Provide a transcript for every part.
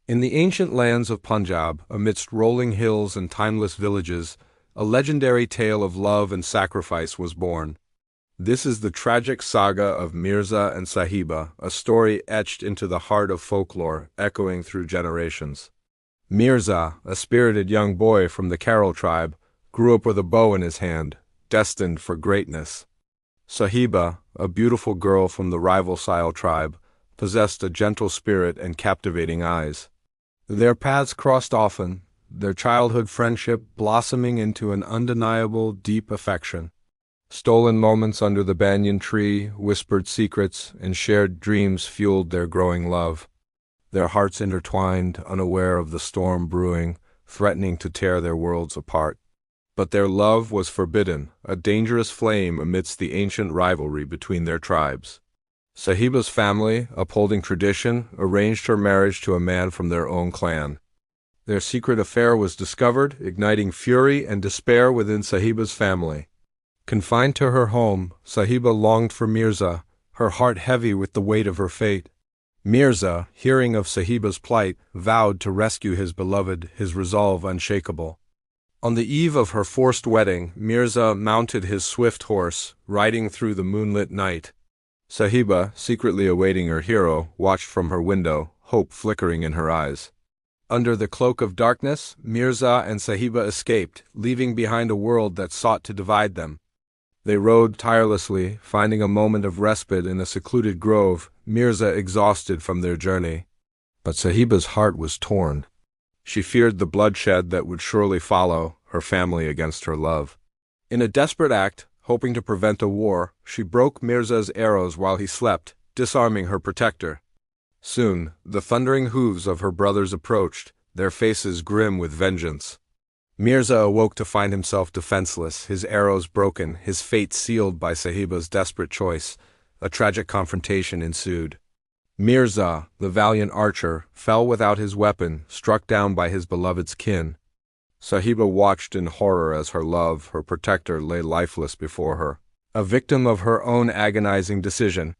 In the ancient lands of Punjab, amidst rolling hills and timeless villages, a legendary tale of love and sacrifice was born. This is the tragic saga of Mirza and Sahiba, a story etched into the heart of folklore, echoing through generations. Mirza, a spirited young boy from the Carol tribe, grew up with a bow in his hand, destined for greatness. Sahiba, a beautiful girl from the rival Sile tribe, possessed a gentle spirit and captivating eyes. Their paths crossed often, their childhood friendship blossoming into an undeniable, deep affection. Stolen moments under the banyan tree, whispered secrets, and shared dreams fueled their growing love. Their hearts intertwined, unaware of the storm brewing, threatening to tear their worlds apart. But their love was forbidden, a dangerous flame amidst the ancient rivalry between their tribes. Sahiba's family, upholding tradition, arranged her marriage to a man from their own clan. Their secret affair was discovered, igniting fury and despair within Sahiba's family. Confined to her home, Sahiba longed for Mirza, her heart heavy with the weight of her fate. Mirza, hearing of Sahiba's plight, vowed to rescue his beloved, his resolve unshakable. On the eve of her forced wedding, Mirza mounted his swift horse, riding through the moonlit night. Sahiba, secretly awaiting her hero, watched from her window, hope flickering in her eyes. Under the cloak of darkness, Mirza and Sahiba escaped, leaving behind a world that sought to divide them. They rode tirelessly, finding a moment of respite in a secluded grove, Mirza exhausted from their journey. But Sahiba's heart was torn. She feared the bloodshed that would surely follow, her family against her love. In a desperate act, hoping to prevent a war, she broke Mirza's arrows while he slept, disarming her protector. Soon, the thundering hooves of her brothers approached, their faces grim with vengeance. Mirza awoke to find himself defenseless, his arrows broken, his fate sealed by Sahiba's desperate choice. A tragic confrontation ensued. Mirza, the valiant archer, fell without his weapon, struck down by his beloved's kin. Sahiba watched in horror as her love, her protector, lay lifeless before her, a victim of her own agonizing decision.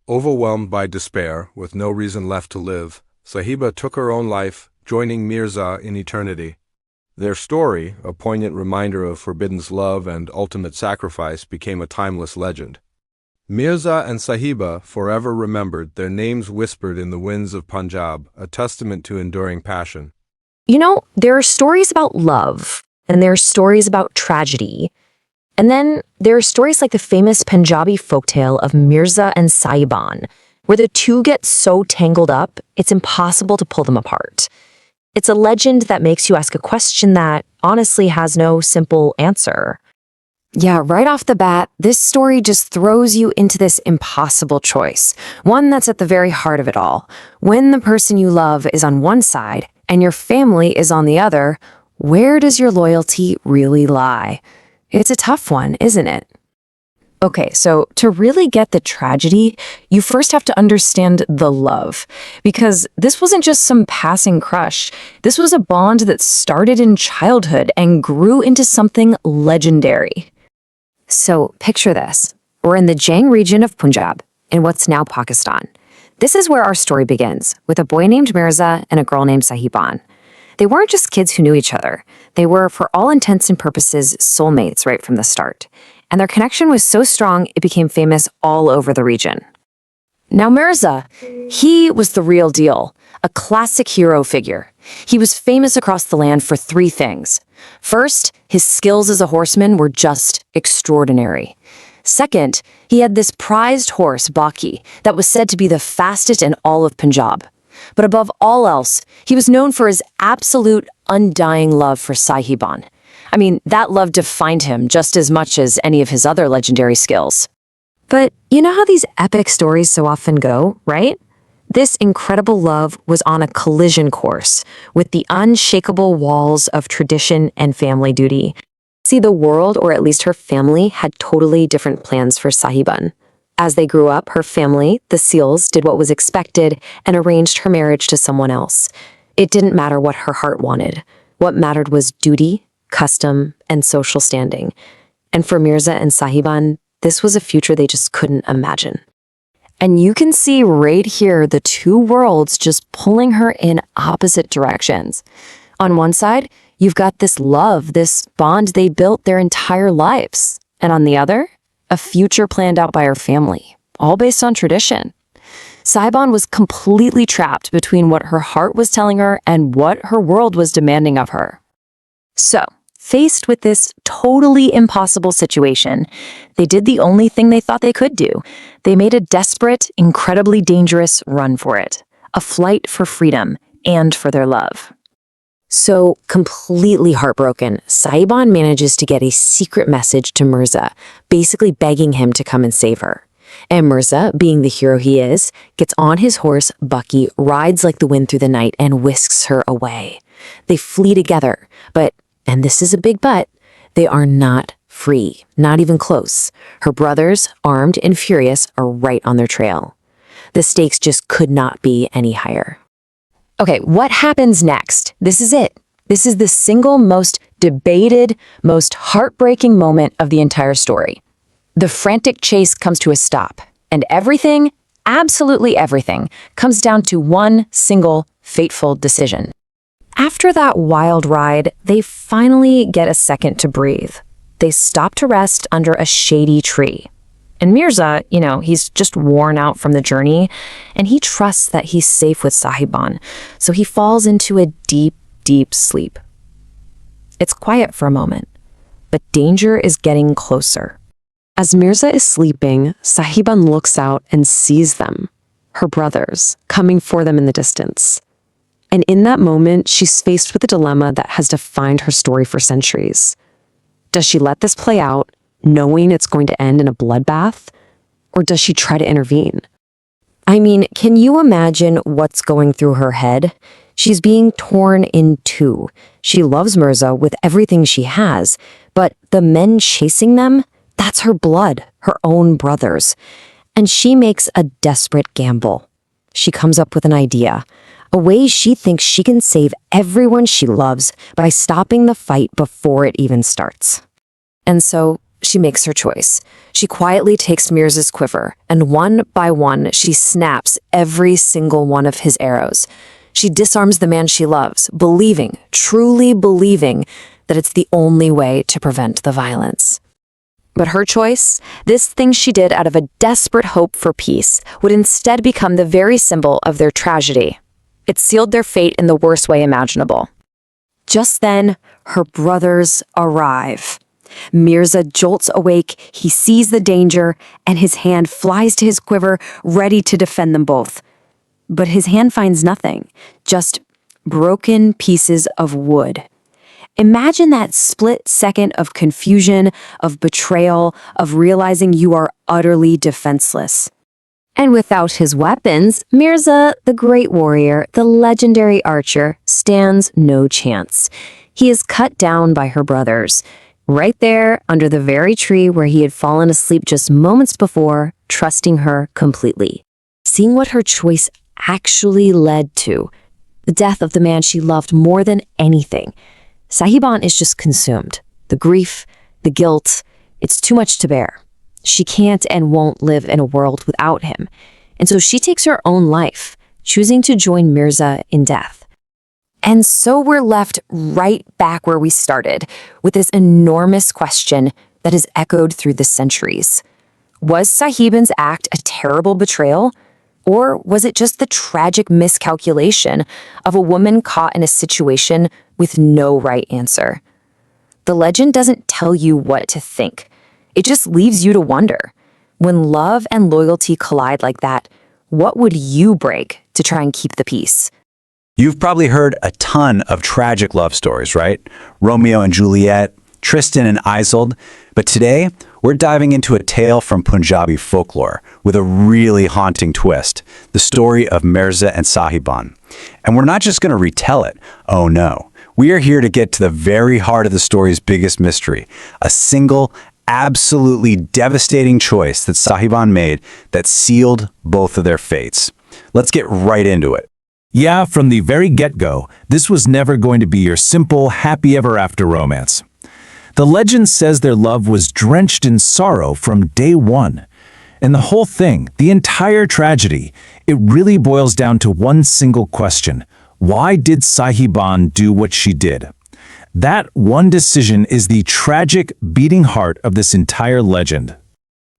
Overwhelmed by despair, with no reason left to live, Sahiba took her own life, joining Mirza in eternity. Their story, a poignant reminder of forbidden's love and ultimate sacrifice, became a timeless legend. Mirza and Sahiba, forever remembered, their names whispered in the winds of Punjab, a testament to enduring passion. You know, there are stories about love, and there are stories about tragedy. And then there are stories like the famous Punjabi folktale of Mirza and Sahiba, where the two get so tangled up, it's impossible to pull them apart. It's a legend that makes you ask a question that honestly has no simple answer. Yeah, right off the bat, this story just throws you into this impossible choice, one that's at the very heart of it all. When the person you love is on one side and your family is on the other, where does your loyalty really lie? It's a tough one, isn't it? Okay, so to really get the tragedy, you first have to understand the love, because this wasn't just some passing crush. This was a bond that started in childhood and grew into something legendary. So picture this. We're in the Jang region of Punjab, in what's now Pakistan. This is where our story begins, with a boy named Mirza and a girl named Sahiba. They weren't just kids who knew each other. They were, for all intents and purposes, soulmates right from the start. And their connection was so strong, it became famous all over the region. Now Mirza, he was the real deal, a classic hero figure. He was famous across the land for three things. First, his skills as a horseman were just extraordinary. Second, he had this prized horse, Baki, that was said to be the fastest in all of Punjab. But above all else, he was known for his absolute, undying love for Sahiba. I mean, that love defined him just as much as any of his other legendary skills. But you know how these epic stories so often go, right? This incredible love was on a collision course with the unshakable walls of tradition and family duty. See, the world, or at least her family, had totally different plans for Sahiba. As they grew up, her family, the Seals, did what was expected and arranged her marriage to someone else. It didn't matter what her heart wanted. What mattered was duty, custom, and social standing. And for Mirza and Sahiba, this was a future they just couldn't imagine. And you can see right here the two worlds just pulling her in opposite directions. On one side, you've got this love, this bond they built their entire lives. And on the other, a future planned out by her family, all based on tradition. Sahiba was completely trapped between what her heart was telling her and what her world was demanding of her. So, faced with this totally impossible situation, they did the only thing they thought they could do. They made a desperate, incredibly dangerous run for it. A flight for freedom and for their love. So, completely heartbroken, Sahiba manages to get a secret message to Mirza, basically begging him to come and save her. And Mirza, being the hero he is, gets on his horse, Bucky, rides like the wind through the night, and whisks her away. They flee together, but, and this is a big but, they are not free, not even close. Her brothers, armed and furious, are right on their trail. The stakes just could not be any higher. Okay, what happens next? This is it. This is the single most debated, most heartbreaking moment of the entire story. The frantic chase comes to a stop, and everything, absolutely everything, comes down to one single fateful decision. After that wild ride, they finally get a second to breathe. They stop to rest under a shady tree. And Mirza, he's just worn out from the journey, and he trusts that he's safe with Sahiba, so he falls into a deep, deep sleep. It's quiet for a moment, but danger is getting closer. As Mirza is sleeping, Sahiba looks out and sees them, her brothers, coming for them in the distance. And in that moment, she's faced with a dilemma that has defined her story for centuries. Does she let this play out, knowing it's going to end in a bloodbath? Or does she try to intervene? I mean, can you imagine what's going through her head? She's being torn in two. She loves Mirza with everything she has, but the men chasing them, that's her blood, her own brothers. And she makes a desperate gamble. She comes up with an idea, a way she thinks she can save everyone she loves by stopping the fight before it even starts. And so she makes her choice. She quietly takes Mirza's quiver, and one by one, she snaps every single one of his arrows. She disarms the man she loves, believing, truly believing, that it's the only way to prevent the violence. But her choice, this thing she did out of a desperate hope for peace, would instead become the very symbol of their tragedy. It sealed their fate in the worst way imaginable. Just then, her brothers arrive. Mirza jolts awake, he sees the danger, and his hand flies to his quiver, ready to defend them both. But his hand finds nothing, just broken pieces of wood. Imagine that split second of confusion, of betrayal, of realizing you are utterly defenseless. And without his weapons, Mirza, the great warrior, the legendary archer, stands no chance. He is cut down by her brothers, right there under the very tree where he had fallen asleep just moments before, trusting her completely. Seeing what her choice actually led to, the death of the man she loved more than anything. Sahiba is just consumed. The grief, the guilt, it's too much to bear. She can't and won't live in a world without him. And so she takes her own life, choosing to join Mirza in death. And so we're left right back where we started, with this enormous question that has echoed through the centuries. Was Sahiba's act a terrible betrayal? Or was it just the tragic miscalculation of a woman caught in a situation with no right answer? The legend doesn't tell you what to think. It just leaves you to wonder. When love and loyalty collide like that, what would you break to try and keep the peace? You've probably heard a ton of tragic love stories, right? Romeo and Juliet, Tristan and Isolde. But today, we're diving into a tale from Punjabi folklore with a really haunting twist, the story of Mirza and Sahiba. And we're not just going to retell it. Oh no. We are here to get to the very heart of the story's biggest mystery, a single, absolutely devastating choice that Sahiba made that sealed both of their fates. Let's get right into it. Yeah, from the very get-go, this was never going to be your simple, happy ever after romance. The legend says their love was drenched in sorrow from day one. And the whole thing, the entire tragedy, it really boils down to one single question. Why did Sahiban do what she did? That one decision is the tragic, beating heart of this entire legend.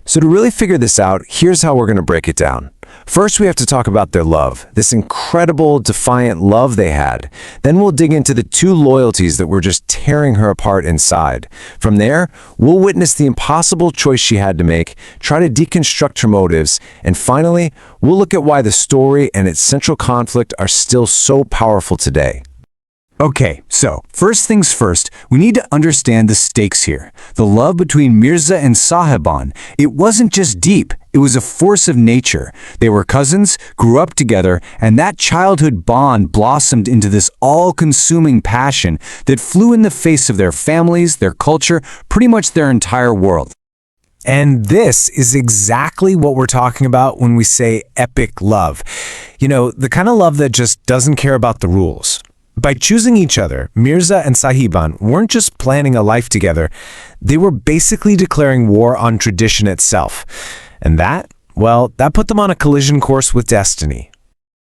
So to really figure this out, here's how we're going to break it down. First, we have to talk about their love, this incredible, defiant love they had. Then we'll dig into the two loyalties that were just tearing her apart inside. From there, we'll witness the impossible choice she had to make, try to deconstruct her motives, and finally, we'll look at why the story and its central conflict are still so powerful today. Okay, so first things first, we need to understand the stakes here. The love between Mirza and Sahiban, it wasn't just deep, it was a force of nature. They were cousins, grew up together, and that childhood bond blossomed into this all-consuming passion that flew in the face of their families, their culture, pretty much their entire world. And this is exactly what we're talking about when we say epic love. You know, the kind of love that just doesn't care about the rules. By choosing each other, Mirza and Sahiban weren't just planning a life together, they were basically declaring war on tradition itself. And that, well, that put them on a collision course with destiny.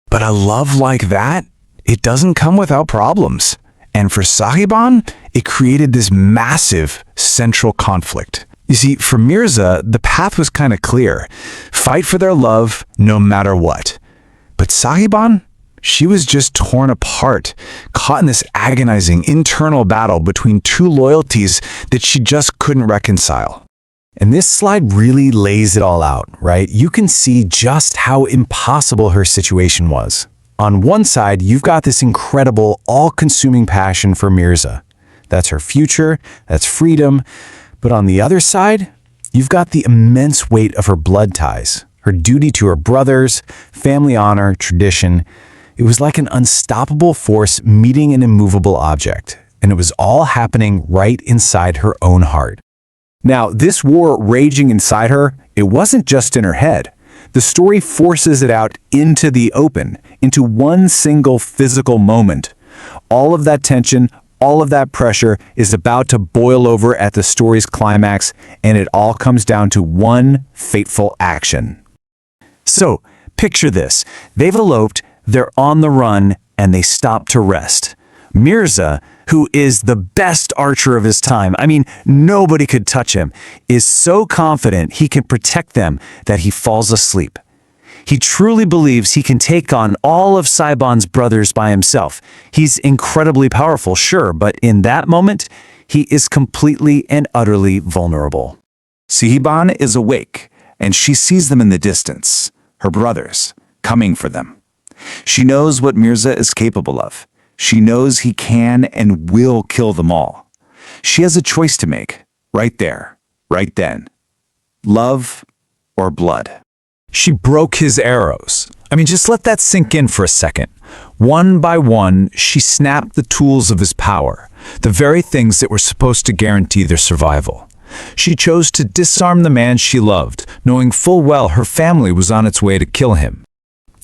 But a love like that, it doesn't come without problems. And for Sahiban, it created this massive central conflict. You see, for Mirza, the path was kind of clear. Fight for their love no matter what. But Sahiban? She was just torn apart, caught in this agonizing internal battle between two loyalties that she just couldn't reconcile. And this slide really lays it all out, right? You can see just how impossible her situation was. On one side, you've got this incredible, all-consuming passion for Mirza. That's her future, that's freedom. But on the other side, you've got the immense weight of her blood ties, her duty to her brothers, family honor, tradition. It was like an unstoppable force meeting an immovable object, and it was all happening right inside her own heart. Now, this war raging inside her, it wasn't just in her head. The story forces it out into the open, into one single physical moment. All of that tension, all of that pressure is about to boil over at the story's climax, and it all comes down to one fateful action. So, picture this. They've eloped, they're on the run, and they stop to rest. Mirza, who is the best archer of his time, I mean, nobody could touch him, is so confident he can protect them that he falls asleep. He truly believes he can take on all of Sahiban's brothers by himself. He's incredibly powerful, sure, but in that moment, he is completely and utterly vulnerable. Sahiban is awake, and she sees them in the distance, her brothers, coming for them. She knows what Mirza is capable of. She knows he can and will kill them all. She has a choice to make, right there, right then. Love or blood. She broke his arrows. I mean, just let that sink in for a second. One by one, she snapped the tools of his power, the very things that were supposed to guarantee their survival. She chose to disarm the man she loved, knowing full well her family was on its way to kill him.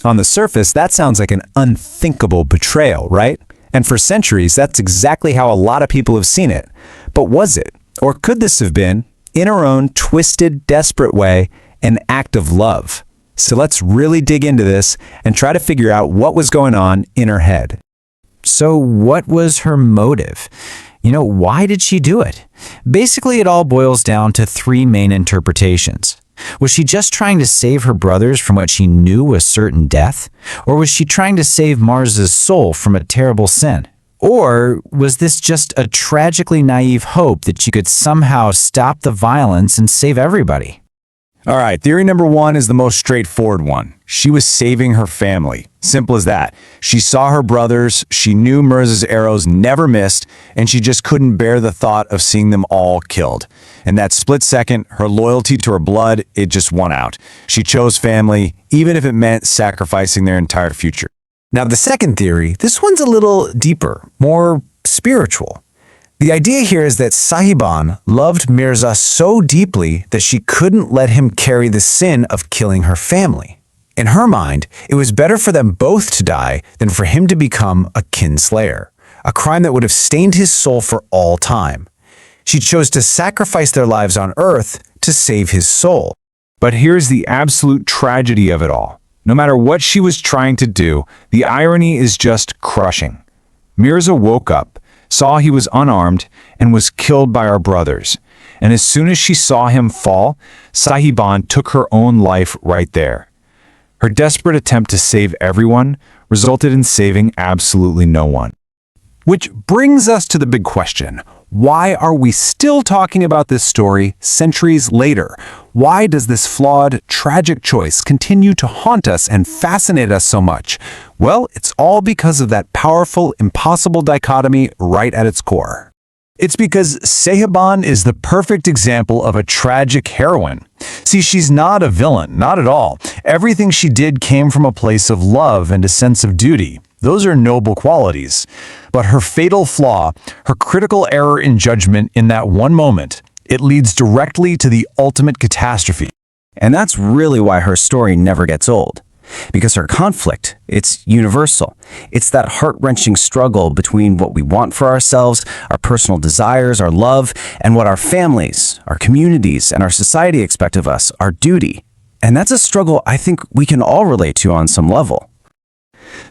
On the surface, that sounds like an unthinkable betrayal, right? And for centuries, that's exactly how a lot of people have seen it. But was it? Or could this have been, in her own twisted, desperate way, an act of love? So let's really dig into this and try to figure out what was going on in her head. So what was her motive? Why did she do it? Basically, it all boils down to three main interpretations. Was she just trying to save her brothers from what she knew was certain death? Or was she trying to save Mirza's soul from a terrible sin? Or was this just a tragically naive hope that she could somehow stop the violence and save everybody? All right, theory number one is the most straightforward one. She was saving her family. Simple as that. She saw her brothers, she knew Mirza's arrows never missed, and she just couldn't bear the thought of seeing them all killed. In that split second, her loyalty to her blood, it just won out. She chose family, even if it meant sacrificing their entire future. Now, the second theory, this one's a little deeper, more spiritual. The idea here is that Sahiban loved Mirza so deeply that she couldn't let him carry the sin of killing her family. In her mind, it was better for them both to die than for him to become a kinslayer, a crime that would have stained his soul for all time. She chose to sacrifice their lives on earth to save his soul. But here's the absolute tragedy of it all. No matter what she was trying to do, the irony is just crushing. Mirza woke up, saw he was unarmed, and was killed by our brothers. And as soon as she saw him fall, Sahiban took her own life right there. Her desperate attempt to save everyone resulted in saving absolutely no one. Which brings us to the big question. Why are we still talking about this story centuries later? Why does this flawed, tragic choice continue to haunt us and fascinate us so much? Well, it's all because of that powerful, impossible dichotomy right at its core. It's because Sahiban is the perfect example of a tragic heroine. See, she's not a villain, not at all. Everything she did came from a place of love and a sense of duty. Those are noble qualities. But her fatal flaw, her critical error in judgment in that one moment, it leads directly to the ultimate catastrophe. And that's really why her story never gets old. Because her conflict, it's universal. It's that heart-wrenching struggle between what we want for ourselves, our personal desires, our love, and what our families, our communities, and our society expect of us, our duty. And that's a struggle I think we can all relate to on some level.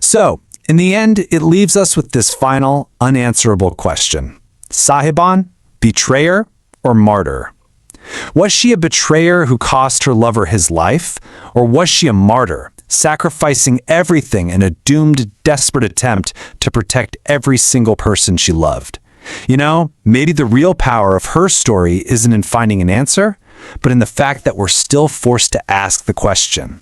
So, in the end, it leaves us with this final, unanswerable question. Sahiban, betrayer or martyr? Was she a betrayer who cost her lover his life? Or was she a martyr, sacrificing everything in a doomed, desperate attempt to protect every single person she loved? You know, maybe the real power of her story isn't in finding an answer, but in the fact that we're still forced to ask the question.